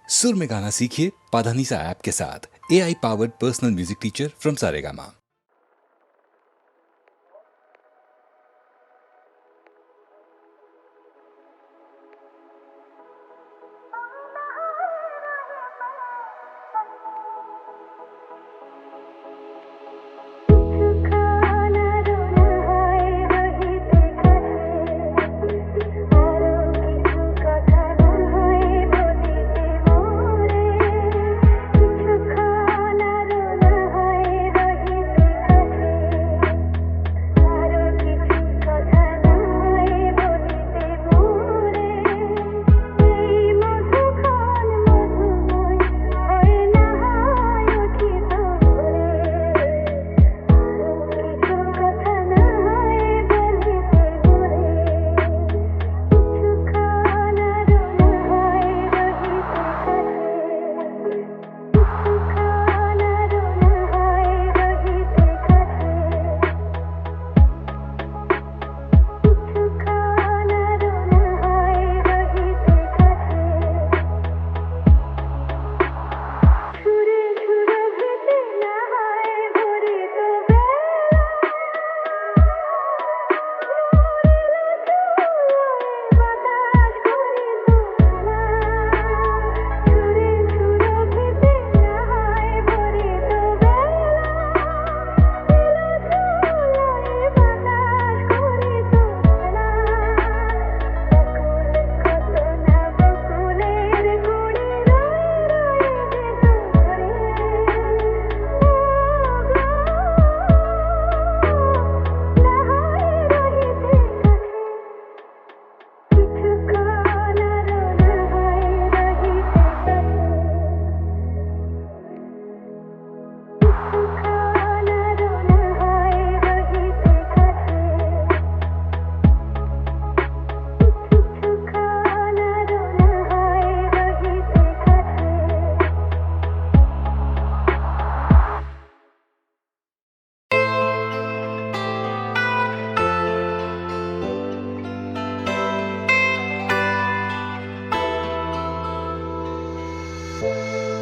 सुर में गाना सीखिए पाधानीसा ऐप के साथ। AI powered personal music teacher from Saregama.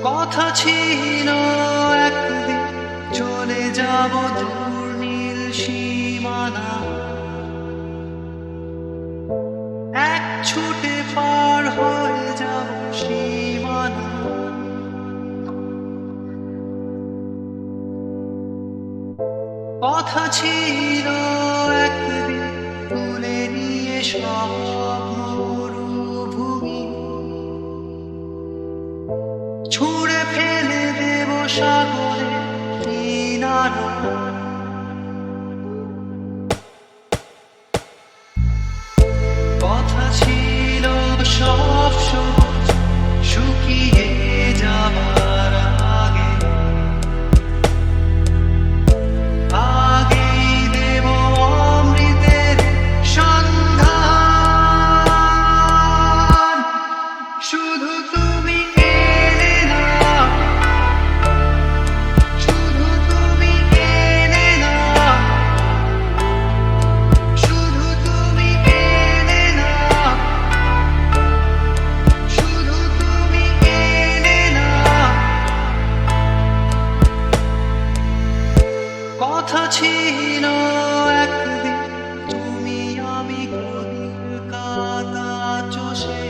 কথা ছিল একদিন চলে যাব দূর নীল সীমানা, এক ছুটে পার হয়ে যাব সীমানা। কথা ছিল একদিন তুলে নিয়ে সব মরুভূমি, ছুঁড়ে ফেলে দেব সাগরে কিনারা। কথা ছিল সব সবুজ শুকিয়ে যাবার আগে, আগেই দেব অমৃতের সন্ধান। শুধু তুমি এলে না, শুধু তুমি এলে না, শুধু তুমি এলে না, শুধু তুমি এলে না। কথা ছিল একদিন তুমি আমি ঘড়ির কাঁটা চষে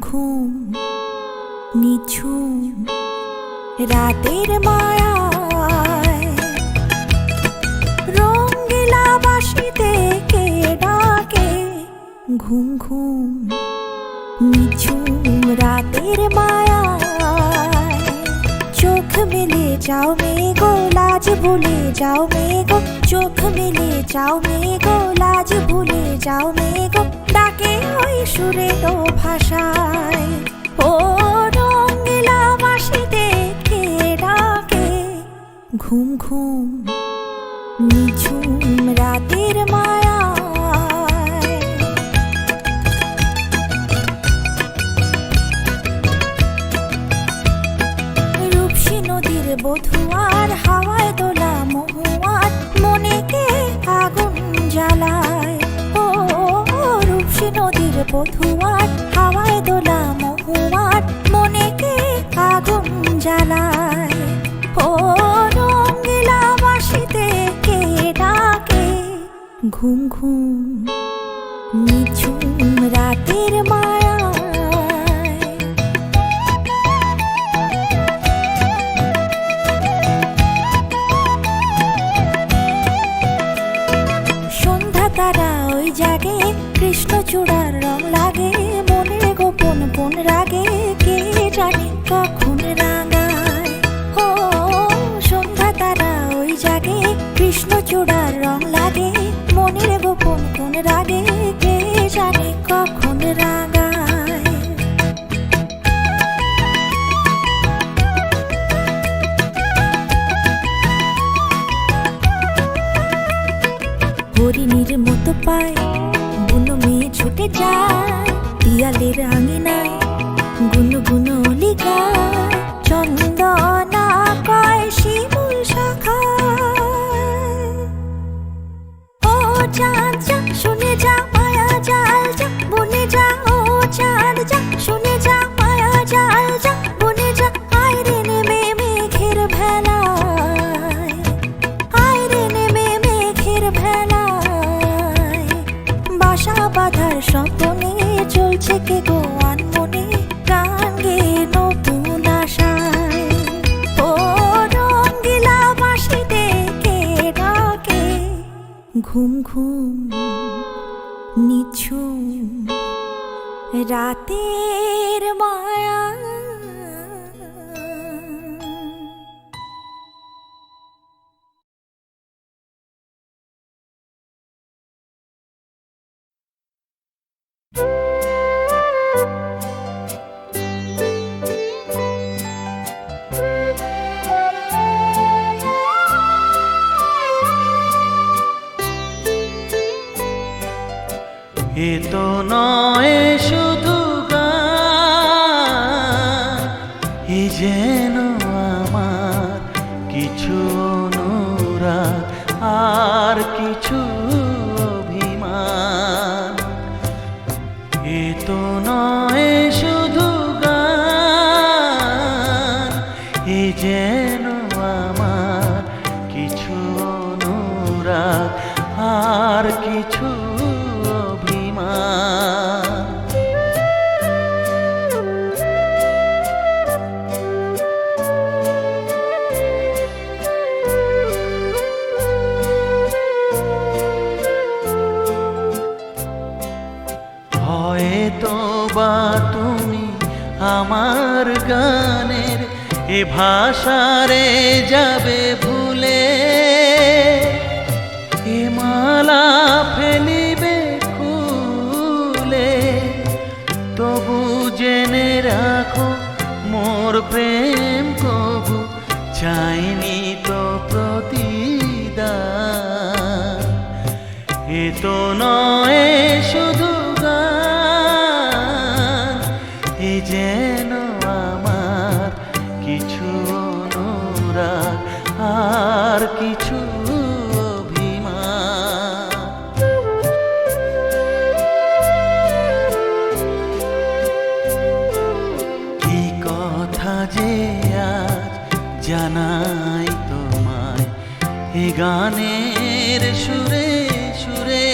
ঘুম নিঝুম রাতের মায়ায় রঙিলা বাঁশিতে কে ডাকে ঘুম ঘুম নিঝুম রাতের মায়ায় চোখ মেলে যাও মেঘো লাজ ভুলে যাও মেঘো চোখ মেলে যাও মেঘো লাজ ভুলে যাও মেঘো ডাকে ওই সুরের ভাষায় ও রঙিলা বাঁশিতে কে ডাকে ঘুম ঘুম নিঝুম রাতের মায়ায় রূপসী নদীর বধুয়ার হাওয়ায় দোলা মহুয়ার মনে কে আগুন জ্বালায় ও রূপসী নদীর বধুয়ার হাওয়ায় দোলা মহুয়ার মনে কে আগুন জ্বালায় ও রঙিলা বাঁশিতে কে ডাকে ঘুম ঘুম নিঝুম রাতের মায়ায় সন্ধ্যা তারা ওই জাগে কৃষ্ণচূড়ার রং লাগে মনের গোপন কোন রাগে কে জানে কখন রাঙায় ও সন্ধ্যা তারা ওই জাগে কৃষ্ণচূড়ার রং লাগে মনের গোপন কোন রাগে কে জানে কখন রাঙায় হরিণীর মতো পায় বুনো মেয়ে ছুটে যায় পিয়ালের আঙিনায় গুনো গুনো অলি গায় চন্দনা কয় শিমুল শাখায় ও চাঁদ যা শুনে যা মায়া জাল যা বনে যা ও চাঁদ যা শুনে যা মায়া জাল যা বনে যা আয় রে নেমে মেঘের ভেলায় আয় রে নেমে মেঘের ভেলায় বাসা বাঁধার স্বপ্নে চলছে কে গো আনমনে গান গে নতুন আশায় ও রঙিলা বাঁশিতে কে ডাকে ঘুম ঘুম নিঝুম রাতের মায়া এ তো নয় শুধু গান এ যেন আমার কিছু অনুরাগ আর কিছু অভিমান এ তো নয় শুধু গান এ যেন আমার কিছু অনুরাগ আর কিছু হয়তো বা তুমি আমার গানের এ ভাষারে যাবে ভুলে এ মালা ফেলিবে খুলে তবু জেনে রাখো মোর প্রেম কবু চাইনি তো প্রতিদান এ তো নয় শুধু গান এ যেন আমার কিছু অনুরাগ আর কিছু অভিমান কি কথা যে আজ জানাই তোমায় এ গানের সুরে সুরে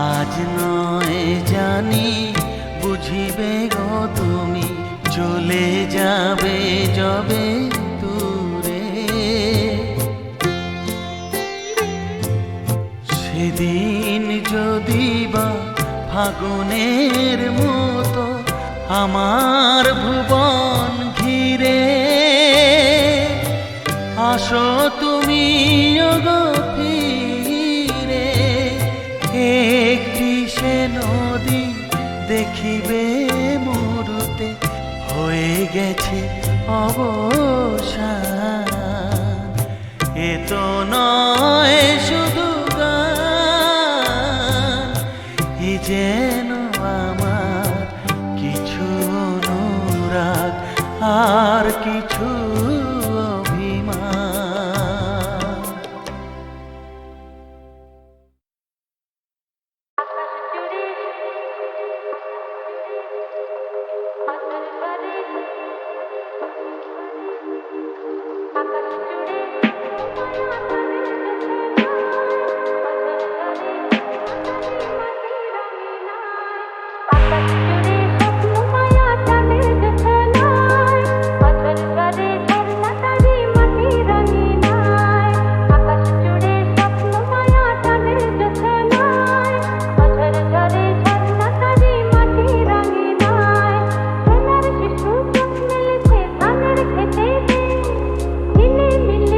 আজ নয় জানি বুঝিবে গো তুমি চলে যাবে যবে দূরে, সেদিন যদি বা ফাগুনের মতো আমার ভুবন ঘিরে আসো তুমি ওগো ফিরে, একটি সে নদী দেখিবে মুরুতে হয়ে গেছে অবসান। এ তো নয় শুধু গান, এ যেন আমার কিছু অনুরাগ আর কিছু অভিমান। মিলে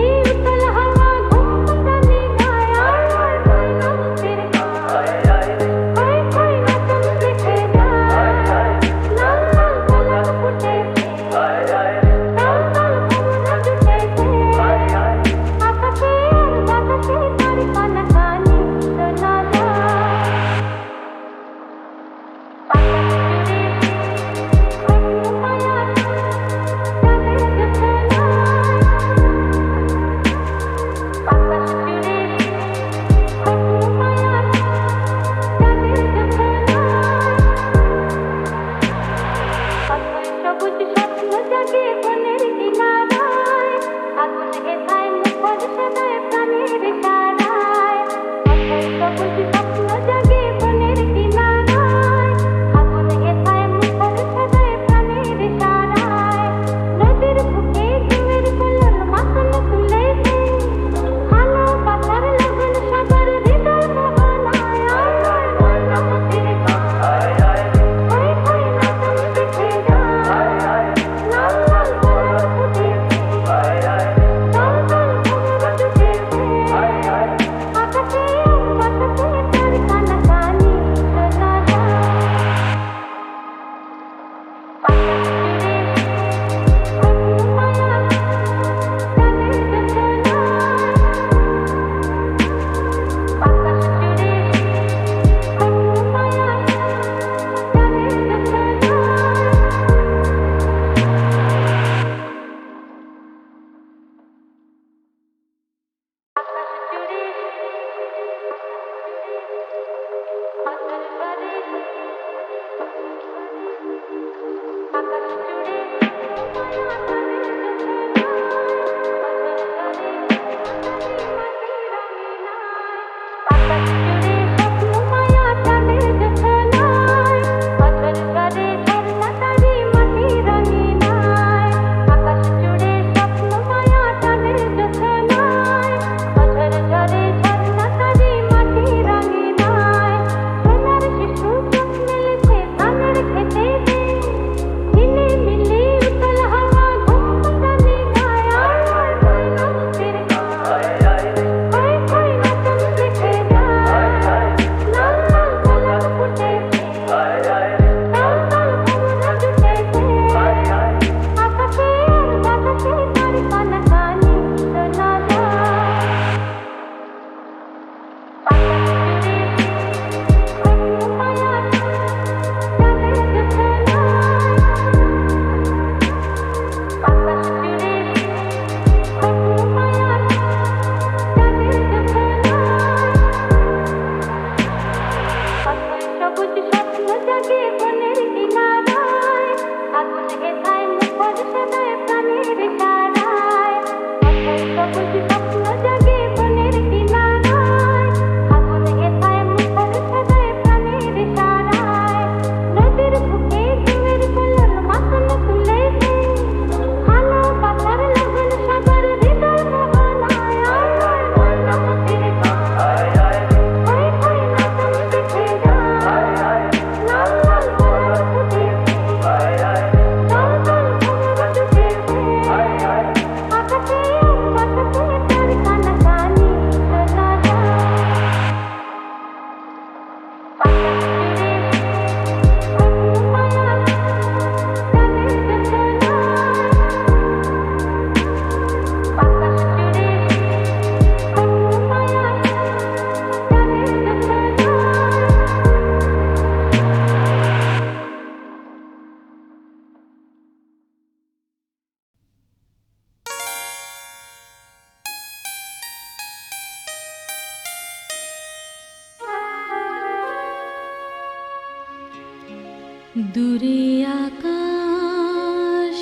দূরে আকাশ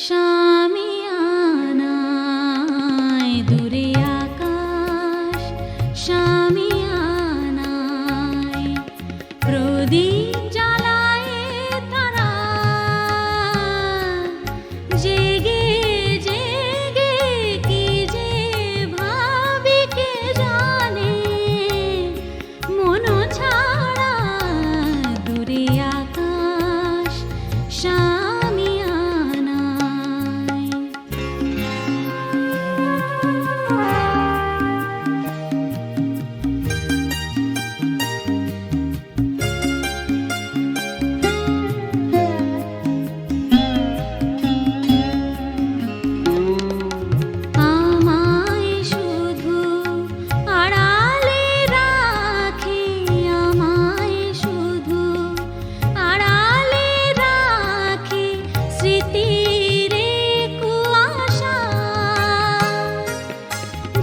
শামিয়ানায়, দূরে আকাশ শামিয়ানায় প্রদীপ জ্বালায় তারা জেগে জেগে কি যে ভাবি কে জানে মন ছাড়া দূরে আকাশ শামিয়ানায়। আমায় শুধু আড়ালে রাখে, আমায় শুধু আড়ালে রাখে স্মৃতির কুয়াশা।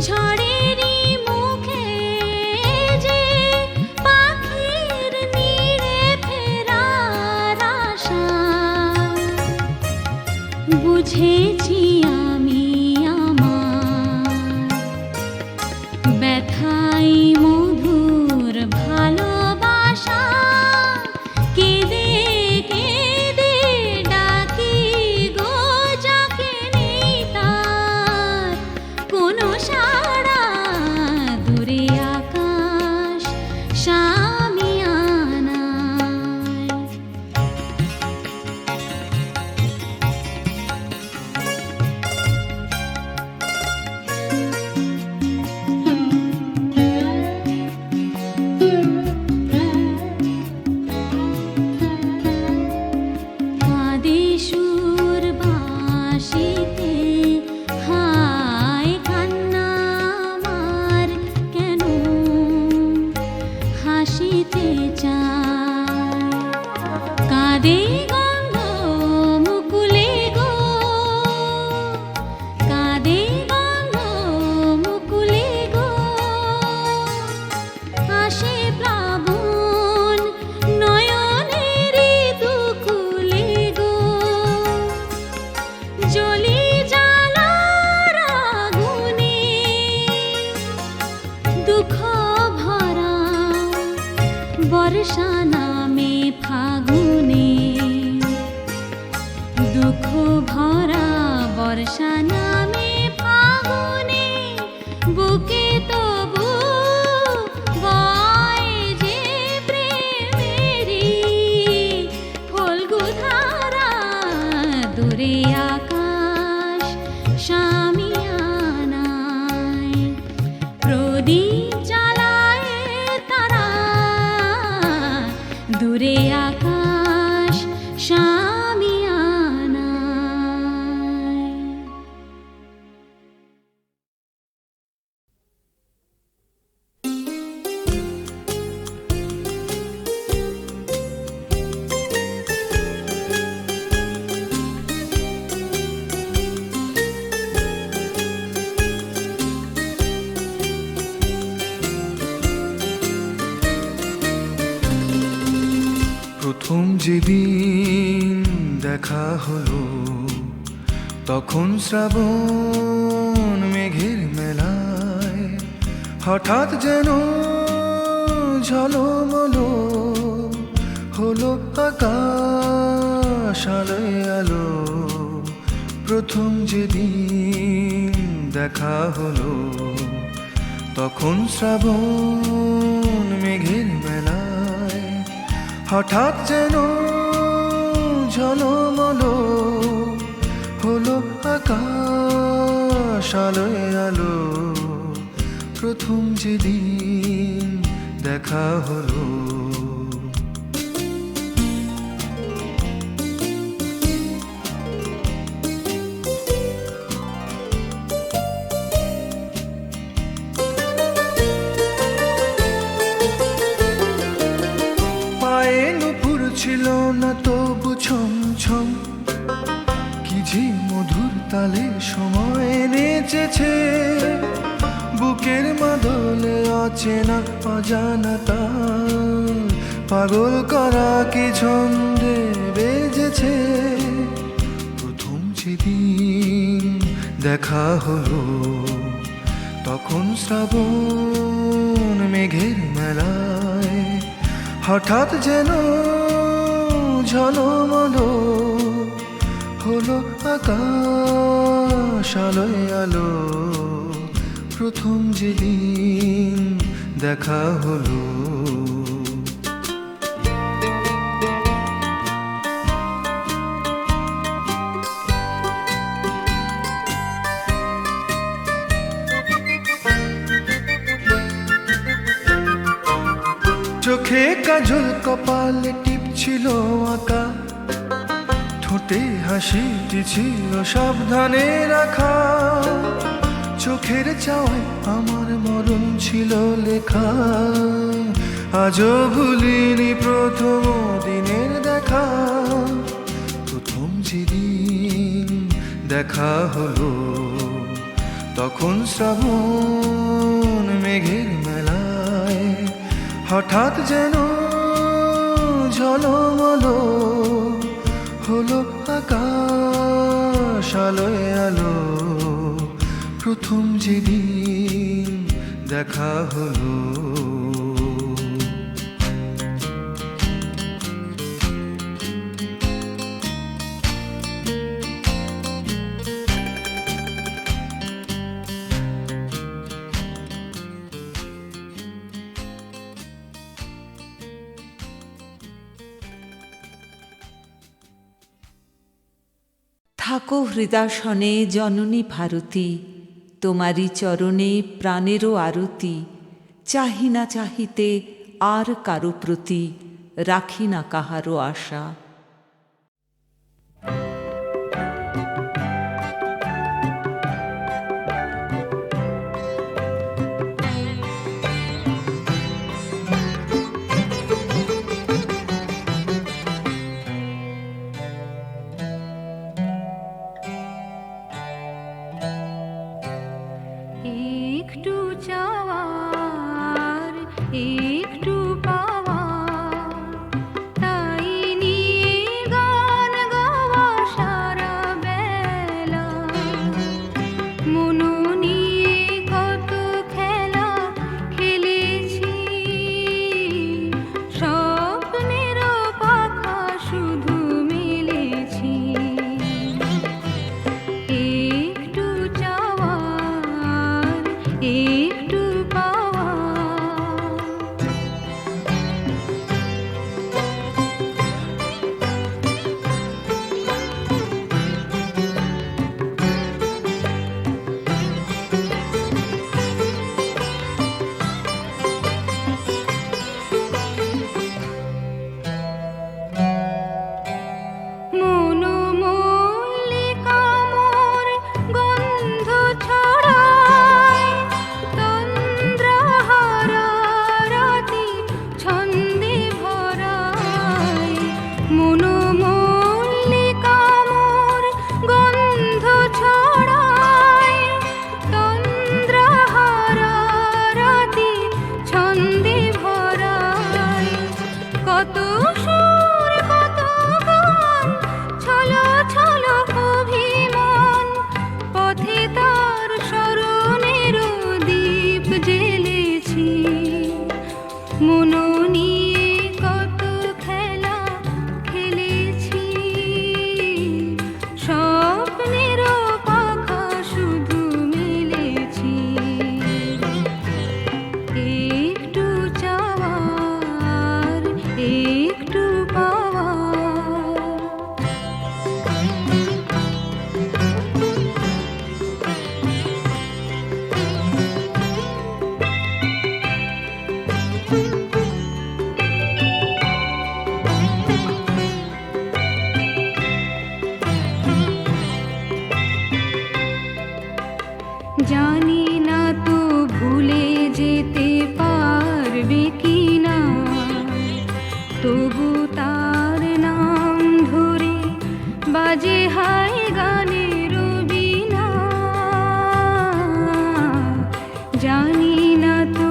ঝড়েরই মুখে যে পাখির নীড়ে ফেরার আশা, বুঝেছি আমি আমার ব্যথাই মধুর ভালোবাসা। কেঁদে কেঁদে ডাকি গো যাকে নেই তার কোনো সাড়া, দূরে আকাশ শামিয়ানায়। কাঁদে সুর বাঁশিতে, হায় কান্না আমার কেন হাসিতে চায়। কাঁদে গন্ধ মুকুলে গো, কাঁদে গন্ধ মুকুলে গো, আসে প্লাবন নয়নের দুকুলে গো। জ্বলি জ্বালার আগুনে দুঃখ ভরা বর্ষা নামে ফাগুনে, দুঃখ ভরা বর্ষা নামে ফাগুনে, বুকে তবু বয় যে প্রেমেরই ফল্গু ধারা, দূরে আকাশ শামিয়ানায় প্রদীপ জ্বালায় তারা, দূরে আকাশ শামিয়ানায়। প্রথম যেদিন দেখা হলো তখন শ্রাবণ মেঘের মেলায় হঠাৎ যেন ঝলমলো হলো আকাশ আলোয় আলো। প্রথম যেদিন দেখা হলো তখন শ্রাবণ মেঘের মেলায় হঠাৎ যেন ঝলমলো হলো আকাশ আলোয় আলো। প্রথম যেদিন দেখা হলো পায়ে নুপুর ছিল না তবু ছম ছম কি যে মধুর তালে সময় নেচেছে বুকের মাদলে অচেনা অজানা তাল পাগল করা কি ছন্দে বেজেছে। প্রথম যেদিন দেখা হলো তখন শ্রাবণ মেঘের মেলায় হঠাৎ যেন ঝলমলো হলো আকাশ আলোয় আলো। প্রথম যেদিন দেখা হলো চোখে কাজল কপালে টিপ ছিল আঁকা, ঠোঁটে হাসিটি ছিল সাবধানে রাখা। চোখের চাওয়ায় আমার মরণ ছিল লেখা, আজও ভুলিনি প্রথম দিনের দেখা। প্রথম যেদিন দেখা হলো তখন শ্রাবণ মেঘের মেলায় হঠাৎ যেন ঝলমলো হলো আকাশ আলোয় আলো। প্রথম যেদিন দেখা হলো থাকো হৃদয়সনে জননী ভারতী, তোমারি চরণে প্রাণেরও আরতি। চাহি না চাহিতে আর কারো প্রতি, রাখি না কাহারও আশা। একটু চাওয়ার একটু পাওয়ার, তাই নিয়ে গান গাওয়া সারা বেলা। মন নিয়ে কত খেলা খেলেছি, স্বপ্নের পাখা শুধু মেলেছি। একটু চাওয়ার একটু পাওয়ার, মনোমল্লিকা মোর গন্ধ ছড়ায়, তন্দ্রাহারা রাতি ছন্দে ভরায়। মনোমল্লিকা মোর গন্ধ ছড়ায়, তন্দ্রাহারা রাতি ছন্দে ভরায়। কত সুর কত গান ছলো ছলো অভিমান, পথে তার স্মরণের দীপ জ্বেলেছি। মন নিয়ে কত খেলা খেলেছি, স্বপ্নের পাখা শুধু মেলেছি। একটু চাওয়ার একটু পাওয়ার, জানি না তো ভুলে যেতে পারবে কিনা, তবু তার নাম ধরে বাজে হায় গানের বীণা। জানি না তো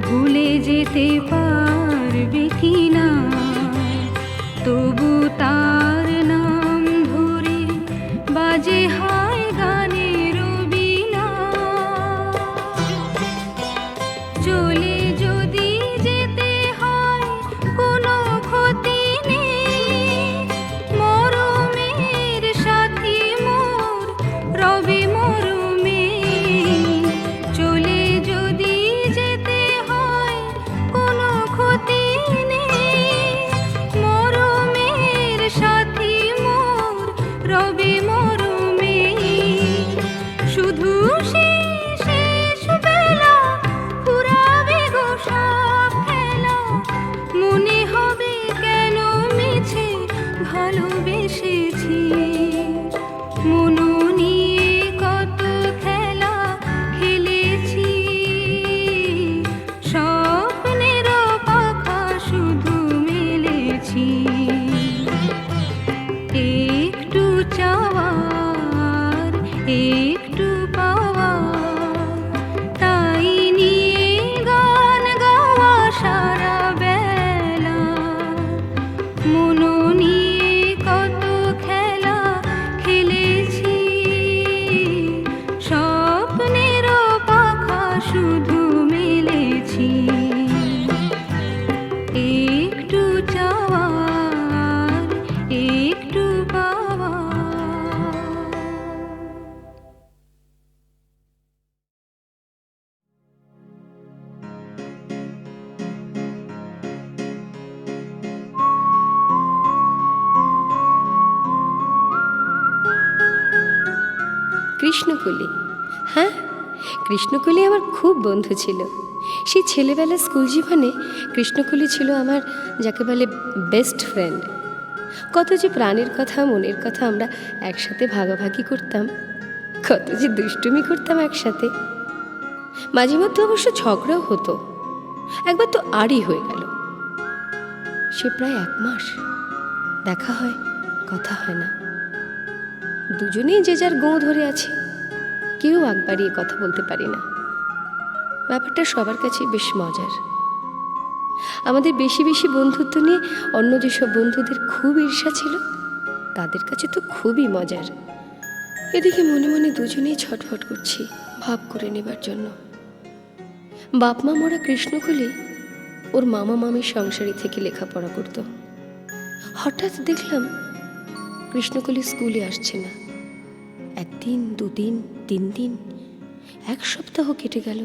ভুলে যেতে পারবে কিনা, এসেছি মনু নিয়ে কত খেলা খেলেছি স্বপ্নের পাখা শুধু মেলেছি একটু চাওয়ার একটু পাওয়ার তাই নিয়ে গান গাওয়া সারা বেলা মনো নিয়ে কত খেলা খেলেছি স্বপ্নের পাখা শুধু মেলেছি একটু চাওয়ার একটু পাওয়ার কৃষ্ণকলি, হ্যাঁ, কৃষ্ণকলি আমার খুব বন্ধু ছিল। সেই ছেলেবেলা স্কুল জীবনে কৃষ্ণকলি ছিল আমার যাকে বলে বেস্ট ফ্রেন্ড। কত যে প্রাণের কথা মনের কথা আমরা একসাথে ভাগাভাগি করতাম, কত যে দুষ্টুমি করতাম একসাথে। মাঝে মধ্যে অবশ্য ঝগড়াও হতো। একবার তো আড়ি হয়ে গেল। সে প্রায় 1 মাস দেখা হয়, কথা হয় না। দুজনেই যে যার গোঁ ধরে আছে, কেউ আগ বাড়িয়ে কথা বলতে পারি না। ব্যাপারটা সবার কাছে বেশ মজার। আমাদের বেশি বেশি বন্ধুত্ব নিয়ে অন্য যেসব বন্ধুদের খুব ঈর্ষা ছিল, তাদের কাছে তো খুবই মজার। এদিকে মনে মনে দুজনেই ছটফট করছি ভাব করে নেবার জন্য। বাপ মা মরা কৃষ্ণকলি ওর মামা মামির সংসারী থেকে লেখাপড়া করত। হঠাৎ দেখলাম কৃষ্ণকলি স্কুলে আসছে না। 1 দিন 2 দিন 3 দিন 1 সপ্তাহ কেটে গেল।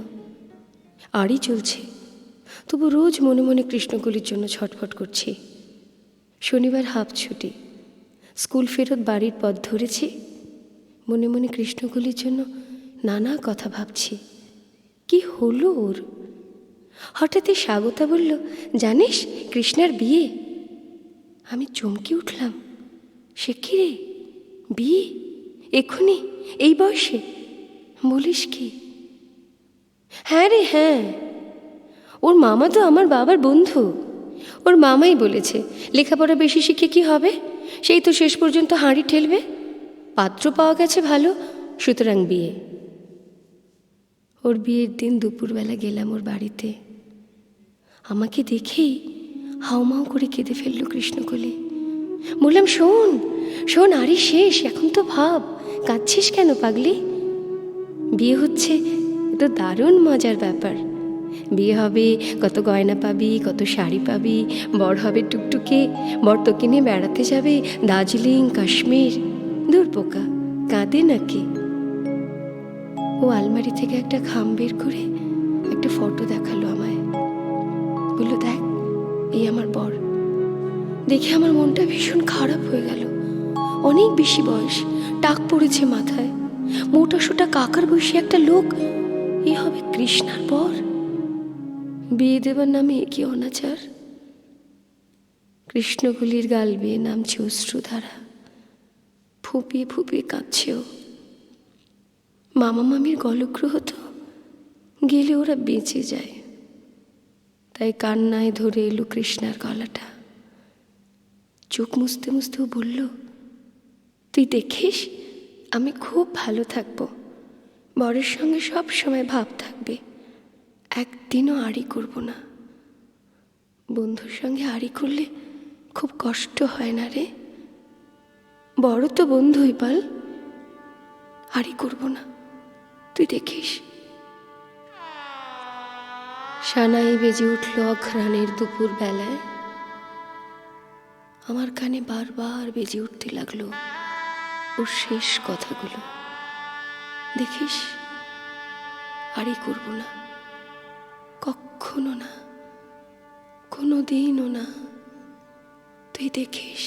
আড়ি চলছে, তবু রোজ মনে মনে কৃষ্ণকলির জন্য ছটফট করছি। শনিবার হাফ ছুটি, স্কুল ফেরত বাড়ির পথ ধরেছি। মনে মনে কৃষ্ণকলির জন্য নানা কথা ভাবছি। কি হলো ওর? হঠাৎই স্বাগতা বলল, জানিস কৃষ্ণার বিয়ে। আমি চমকে উঠলাম। সে কি রে, বিয়ে এক্ষুনি, এই বয়সে? বলিস কি? হ্যাঁ রে হ্যাঁ, ওর মামা তো আমার বাবার বন্ধু। ওর মামাই বলেছে লেখাপড়া বেশি শিখে কি হবে, সেই তো শেষ পর্যন্ত হাঁড়ি ঠেলবে। পাত্র পাওয়া গেছে ভালো, সুতরাং বিয়ে। ওর বিয়ের দিন দুপুরবেলা গেলাম ওর বাড়িতে। আমাকে দেখেই হাউমাউ করে কেঁদে ফেলল কৃষ্ণকলি। বললাম, শোন শোন, আরে শেষ, এখন তো ভাব, কাঁদছিস কেন পাগলি? বিয়ে হচ্ছে, তো দারুণ মজার ব্যাপার। বিয়ে হবে, কত গয়না পাবি, কত শাড়ি পাবি, বর হবে টুকটুকে, বর তোকে নিয়ে বেড়াতে যাবে দার্জিলিং কাশ্মীর। দূর পোকা, কাঁদে নাকি? ও আলমারি থেকে একটা খাম বের করে একটা ফটো দেখালো আমায়। বলল, দেখ, এই আমার বর। দেখে আমার মনটা ভীষণ খারাপ হয়ে গেল। অনেক বেশি বয়স, টাক পড়েছে মাথায়, মোটা সোটা কাকার বয়সী একটা লোক, এ হবে কৃষ্ণার বর? বিয়ে দেবার নামে কি অনাচার! কৃষ্ণকলির গাল বেয়ে নামছে অশ্রুধারা, ফুপিয়ে ফুপিয়ে কাঁদছেও। মামা মামির গলগ্রহ তো, গেলে ওরা বেঁচে যায়। তাই কান্নায় ধরে এলো কৃষ্ণার গলাটা। চোখ মুছতে মুছতেও বলল, তুই দেখিস, আমি খুব ভালো থাকবো, বরের সঙ্গে সব সময় ভাব থাকবে, একদিনও আড়ি করব না। বন্ধুর সঙ্গে আড়ি করলে খুব কষ্ট হয় না রে? বড় তো বন্ধুই, বল, আড়ি করব না, তুই দেখিস। সানাই বেজে উঠল অঘ্রাণের দুপুর বেলায়। আমার কানে বারবার বেজে উঠতে লাগলো ওর শেষ কথাগুলো। দেখিস, আড়ি করব না, কখনো না, কোনো দিনও না, তুই দেখিস।